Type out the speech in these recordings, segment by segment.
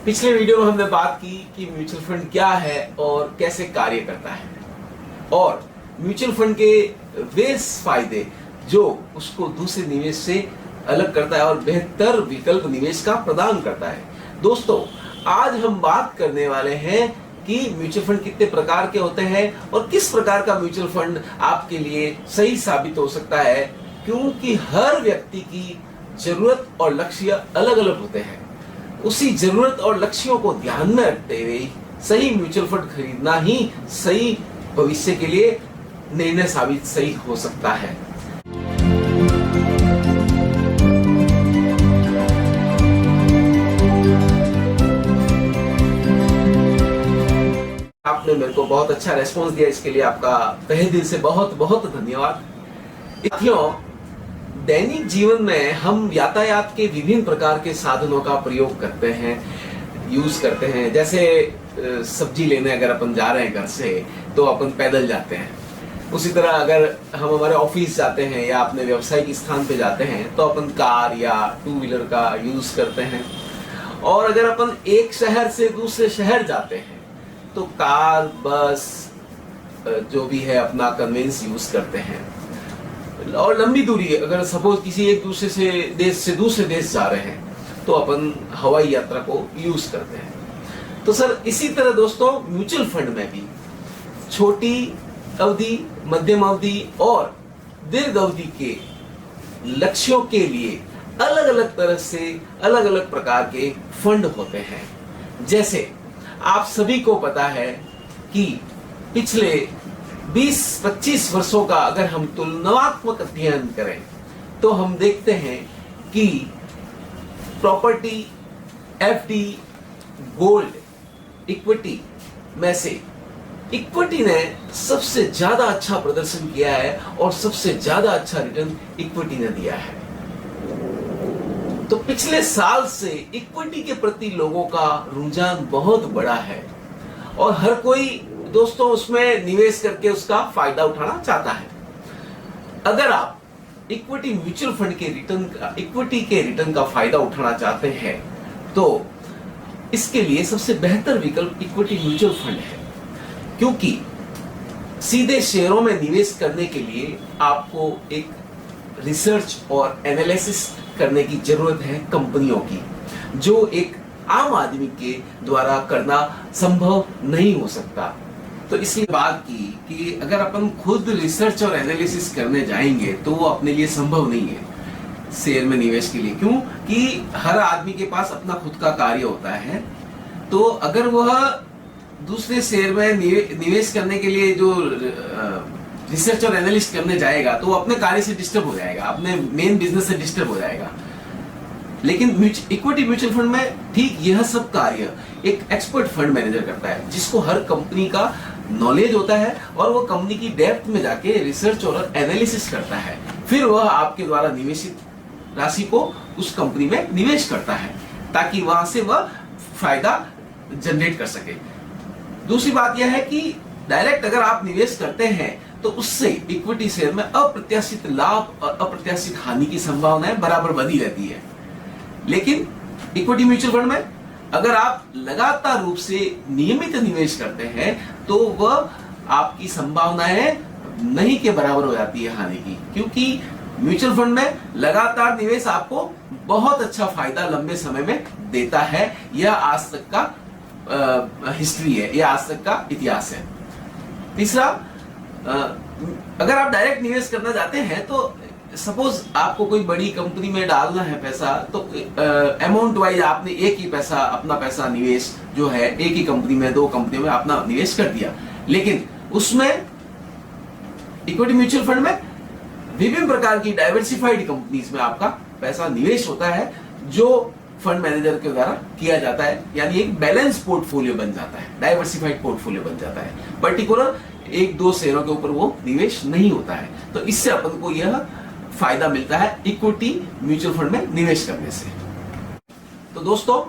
पिछले वीडियो में हमने बात की कि म्यूचुअल फंड क्या है और कैसे कार्य करता है और म्यूचुअल फंड के वे फायदे जो उसको दूसरे निवेश से अलग करता है और बेहतर विकल्प निवेश का प्रदान करता है। दोस्तों, आज हम बात करने वाले हैं कि म्यूचुअल फंड कितने प्रकार के होते हैं और किस प्रकार का म्यूचुअल फंड आपके लिए सही साबित हो सकता है, क्योंकि हर व्यक्ति की जरूरत और लक्ष्य अलग अलग होते हैं। उसी जरूरत और लक्ष्यों को ध्यान में रखते हुए सही म्यूचुअल फंड खरीदना ही सही भविष्य के लिए निर्णय साबित सही हो सकता है। आपने मेरे को बहुत अच्छा रेस्पॉन्स दिया, इसके लिए आपका तहे दिल से बहुत बहुत धन्यवाद। साथियों, दैनिक जीवन में हम यातायात के विभिन्न प्रकार के साधनों का प्रयोग करते हैं, यूज करते हैं। जैसे सब्जी लेने अगर अपन जा रहे हैं घर से तो अपन पैदल जाते हैं। उसी तरह अगर हम हमारे ऑफिस जाते हैं या अपने व्यावसायिक स्थान पे जाते हैं तो अपन कार या टू व्हीलर का यूज करते हैं। और अगर अपन एक शहर से दूसरे शहर जाते हैं तो कार, बस, जो भी है अपना कन्वेंस यूज करते हैं। और लंबी दूरी अगर सपोज किसी एक दूसरे देश से दूसरे देश जा रहे हैं तो अपन हवाई यात्रा को यूज करते हैं। तो सर, इसी तरह दोस्तों म्यूचुअल फंड में भी छोटी अवधि, मध्यम अवधि और दीर्घ अवधि के लक्ष्यों के लिए अलग अलग तरह से अलग अलग प्रकार के फंड होते हैं। जैसे आप सभी को पता है कि पिछले 20-25 वर्षों का अगर हम तुलनात्मक अध्ययन करें तो हम देखते हैं कि प्रॉपर्टी, एफडी, गोल्ड, इक्विटी में से इक्विटी ने सबसे ज्यादा अच्छा प्रदर्शन किया है और सबसे ज्यादा अच्छा रिटर्न इक्विटी ने दिया है। तो पिछले साल से इक्विटी के प्रति लोगों का रुझान बहुत बड़ा है और हर कोई दोस्तों उसमें निवेश करके उसका फायदा उठाना चाहता है। अगर आप इक्विटी म्यूचुअल फंड के इक्विटी के रिटर्न का फायदा उठाना चाहते हैं तो इसके लिए सबसे बेहतर विकल्प इक्विटी म्यूचुअल फंड है, क्योंकि सीधे शेयरों में निवेश करने के लिए आपको एक रिसर्च और एनालिसिस करने की जरूरत है कंपनियों की, जो एक आम आदमी के द्वारा करना संभव नहीं हो सकता। तो इसलिए बात की कि अगर अपन खुद रिसर्च और एनालिसिस करने जाएंगे तो वो अपने लिए संभव नहीं है शेयर में निवेश के लिए, क्यों कि हर आदमी के पास अपना खुद का कार्य होता है। तो अगर वह दूसरे शेयर में निवेश करने के लिए जो रिसर्च और एनालिस्ट करने जाएगा तो वो अपने कार्य से डिस्टर्ब हो जाएगा, अपने मेन बिजनेस से डिस्टर्ब हो जाएगा। लेकिन इक्विटी म्यूचुअल फंड में ठीक यह सब कार्य एक एक्सपर्ट फंड मैनेजर करता है, जिसको हर कंपनी का नॉलेज होता है और वो कंपनी की डेप्थ में जाके रिसर्च और एनालिसिस करता है। फिर वह आपके द्वारा निवेशित राशि को उस कंपनी में निवेश करता है ताकि वहां से वह फायदा जनरेट कर सके। दूसरी बात यह है कि डायरेक्ट अगर आप निवेश करते हैं तो उससे इक्विटी शेयर में अप्रत्याशित लाभ और अप्रत्याशित हानि की संभावनाएं बराबर बनी रहती है। लेकिन इक्विटी म्यूचुअल फंड में अगर आप लगातार रूप से नियमित निवेश करते हैं तो वह आपकी संभावनाएं नहीं के बराबर हो जाती है हानि की, क्योंकि म्यूचुअल फंड में लगातार निवेश आपको बहुत अच्छा फायदा लंबे समय में देता है। यह आज तक का हिस्ट्री है, यह आज तक का इतिहास है। तीसरा, अगर आप डायरेक्ट निवेश करना चाहते हैं तो सपोज आपको कोई बड़ी कंपनी में डालना है पैसा, तो अमाउंट वाइज आपने एक ही पैसा, अपना पैसा निवेश जो है एक ही कंपनी में, दो कंपनियों में अपना निवेश कर दिया। लेकिन उसमें इक्विटी म्यूचुअल फंड में विभिन्न प्रकार की डाइवर्सिफाइड कंपनीज में आपका पैसा निवेश होता है, जो फंड मैनेजर के द्वारा किया जाता है। यानी एक बैलेंस पोर्टफोलियो बन जाता है, डाइवर्सिफाइड पोर्टफोलियो बन जाता है। पर्टिकुलर एक दो शेयरों के ऊपर वो निवेश नहीं होता है। तो इससे अपन को यह फायदा मिलता है इक्विटी म्यूचुअल फंड में निवेश करने से। तो दोस्तों,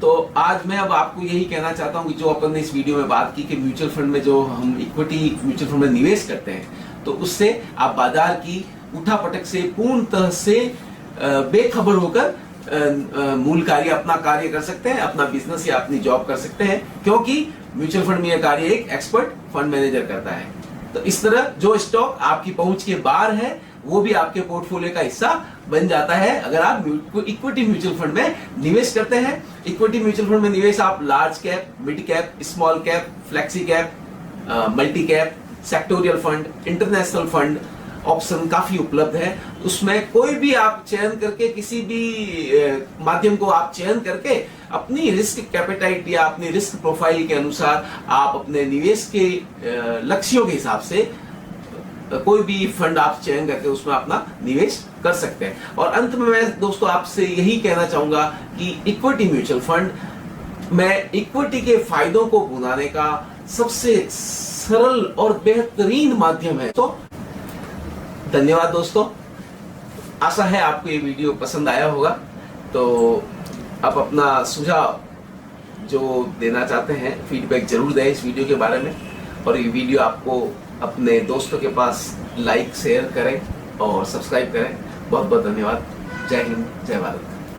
तो आज मैं अब आपको यही कहना चाहता हूं कि जो अपन ने इस वीडियो में बात की कि म्यूचुअल फंड में जो हम इक्विटी म्यूचुअल फंड में निवेश करते हैं तो उससे आप बाजार की उठापटक से पूर्णतः से बेखबर होकर मूल कार्य, अपना कार्य कर सकते हैं, अपना बिजनेस या अपनी जॉब कर सकते हैं, क्योंकि म्यूचुअल फंड में यह कार्य एक एक्सपर्ट फंड मैनेजर करता है। तो इस तरह जो स्टॉक आपकी पहुंच के बाहर है वो भी आपके पोर्टफोलियो का हिस्सा बन जाता है अगर आप इक्विटी म्यूचुअल फंड में निवेश करते हैं। इक्विटी म्यूचुअल फंड में निवेश आप large cap, mid cap, small cap, flexi cap, multi cap, sectoral fund, international fund option काफी उपलब्ध है। उसमें कोई भी आप चयन करके, किसी भी माध्यम को आप चयन करके अपनी रिस्क कैपेटाइट या अपनी रिस्क प्रोफाइल के अनुसार आप अपने निवेश के लक्ष्यों के हिसाब से कोई भी फंड आप चयन करके उसमें अपना निवेश कर सकते हैं। और अंत में मैं दोस्तों आपसे यही कहना चाहूंगा कि इक्विटी म्यूचुअल फंड में इक्विटी के फायदों को भुनाने का सबसे सरल और बेहतरीन माध्यम है। तो धन्यवाद दोस्तों, आशा है आपको ये वीडियो पसंद आया होगा। तो आप अपना सुझाव जो देना चाहते हैं, फीडबैक जरूर दें इस वीडियो के बारे में, और ये वीडियो आपको अपने दोस्तों के पास लाइक शेयर करें और सब्सक्राइब करें। बहुत बहुत धन्यवाद। जय हिंद, जय भारत।